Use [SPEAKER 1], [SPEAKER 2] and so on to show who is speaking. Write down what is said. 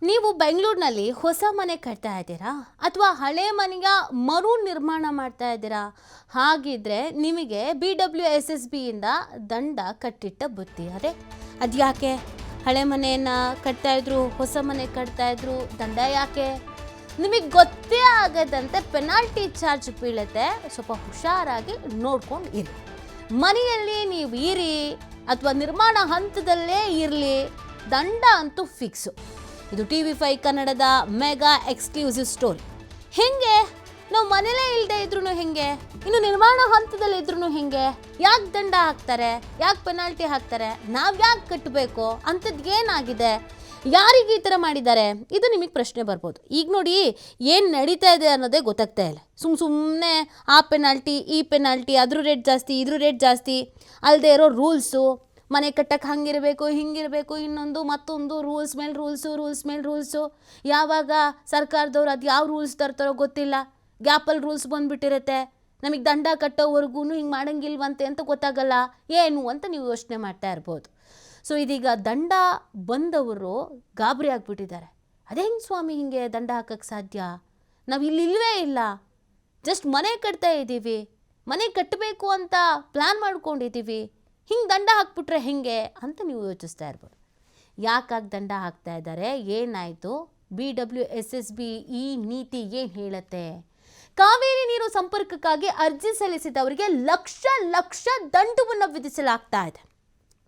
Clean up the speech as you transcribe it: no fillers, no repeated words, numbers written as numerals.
[SPEAKER 1] ನೀವು ಬೆಂಗಳೂರಿನಲ್ಲಿ ಹೊಸ ಮನೆ ಕಟ್ತಾ ಇದ್ದೀರಾ ಅಥವಾ ಹಳೆ ಮನೆಯ ಮರು ನಿರ್ಮಾಣ ಮಾಡ್ತಾ ಇದ್ದೀರಾ? ಹಾಗಿದ್ರೆ ನಿಮಗೆ BWSSB ಇಂದ ದಂಡ ಕಟ್ಟಿಟ್ಟ ಬುತ್ತಿ. ಅದ್ಯಾಕೆ ಹಳೆ ಮನೆಯನ್ನು ಕಟ್ತಾ ಇದ್ರು, ಹೊಸ ಮನೆ ಕಟ್ತಾ ಇದ್ರು, ದಂಡ ಯಾಕೆ? ನಿಮಗೆ ಗೊತ್ತೇ ಆಗದಂತೆ ಪೆನಾಲ್ಟಿ ಚಾರ್ಜ್ ಬೀಳುತ್ತೆ. ಸ್ವಲ್ಪ ಹುಷಾರಾಗಿ ನೋಡ್ಕೊಂಡು ಇರಿ. ಮನೆಯಲ್ಲಿ ನೀವು ಇರಿ ಅಥವಾ ನಿರ್ಮಾಣ ಹಂತದಲ್ಲೇ ಇರಲಿ, ದಂಡ ಅಂತೂ ಫಿಕ್ಸು. ಇದು TV5 ಕನ್ನಡದ ಮೆಗಾ ಎಕ್ಸ್ಕ್ಲೂಸಿವ್ ಸ್ಟೋರಿ. ಹೆಂಗೆ ನಾವು ಮನೇಲೇ ಇಲ್ಲದೆ ಇದ್ರೂ ಹೆಂಗೆ, ಇನ್ನು ನಿರ್ಮಾಣ ಹಂತದಲ್ಲಿ ಇದ್ರೂ ಹೆಂಗೆ, ಯಾಕೆ ದಂಡ ಹಾಕ್ತಾರೆ, ಯಾಕೆ ಪೆನಾಲ್ಟಿ ಹಾಕ್ತಾರೆ, ನಾವು ಯಾಕೆ ಕಟ್ಟಬೇಕು, ಅಂಥದ್ದು ಏನಾಗಿದೆ, ಯಾರಿಗೆ ಈ ಥರ ಮಾಡಿದ್ದಾರೆ, ಇದು ನಿಮಗೆ ಪ್ರಶ್ನೆ ಬರ್ಬೋದು. ಈಗ ನೋಡಿ ಏನು ನಡೀತಾ ಇದೆ ಅನ್ನೋದೇ ಗೊತ್ತಾಗ್ತಾ ಇಲ್ಲ. ಸುಮ್ಮನೆ ಆ ಪೆನಾಲ್ಟಿ ಈ ಪೆನಾಲ್ಟಿ, ಅದ್ರ ರೇಟ್ ಜಾಸ್ತಿ ಇದ್ರ ರೇಟ್ ಜಾಸ್ತಿ, ಅಲ್ಲದೆ ಇರೋ ರೂಲ್ಸು, ಮನೆ ಕಟ್ಟಕ್ಕೆ ಹಂಗಿರಬೇಕು ಹಿಂಗಿರಬೇಕು, ಇನ್ನೊಂದು ಮತ್ತೊಂದು, ರೂಲ್ಸ್ ಮೇಲೆ ರೂಲ್ಸು. ಯಾವಾಗ ಸರ್ಕಾರದವ್ರು ಅದು ಯಾವ ರೂಲ್ಸ್ ತರ್ತಾರೋ ಗೊತ್ತಿಲ್ಲ, ಗ್ಯಾಪಲ್ಲಿ ರೂಲ್ಸ್ ಬಂದುಬಿಟ್ಟಿರುತ್ತೆ. ನಮಗೆ ದಂಡ ಕಟ್ಟೋವರೆಗೂ ಹಿಂಗೆ ಮಾಡೋಂಗಿಲ್ವಂತೆ ಅಂತ ಗೊತ್ತಾಗಲ್ಲ, ಏನು ಅಂತ ನೀವು ಯೋಚನೆ ಮಾಡ್ತಾ ಇರ್ಬೋದು. ಸೊ ಇದೀಗ ದಂಡ ಬಂದವರು ಗಾಬರಿ ಆಗಿಬಿಟ್ಟಿದ್ದಾರೆ. ಅದೇ ಹೆಂಗೆ ಸ್ವಾಮಿ ಹಿಂಗೆ ದಂಡ ಹಾಕೋಕ್ಕೆ ಸಾಧ್ಯ, ನಾವು ಇಲ್ಲವೇ ಇಲ್ಲ, ಜಸ್ಟ್ ಮನೆ ಕಟ್ತಾ ಇದ್ದೀವಿ, ಮನೆ ಕಟ್ಟಬೇಕು ಅಂತ ಪ್ಲ್ಯಾನ್ ಮಾಡ್ಕೊಂಡಿದ್ದೀವಿ, ಹಿಂಗೆ ದಂಡ ಹಾಕ್ಬಿಟ್ರೆ ಹೆಂಗೆ ಅಂತ ನೀವು ಯೋಚಿಸ್ತಾ ಇರ್ಬೋದು. ಯಾಕಾಗಿ ದಂಡ ಹಾಕ್ತಾ ಇದ್ದಾರೆ, ಏನಾಯಿತು, BWSSB ಈ ನೀತಿ ಏನು ಹೇಳುತ್ತೆ? ಕಾವೇರಿ ನೀರು ಸಂಪರ್ಕಕ್ಕಾಗಿ ಅರ್ಜಿ ಸಲ್ಲಿಸಿದವರಿಗೆ ಲಕ್ಷ ದಂಡವನ್ನು ವಿಧಿಸಲಾಗ್ತಾ ಇದೆ.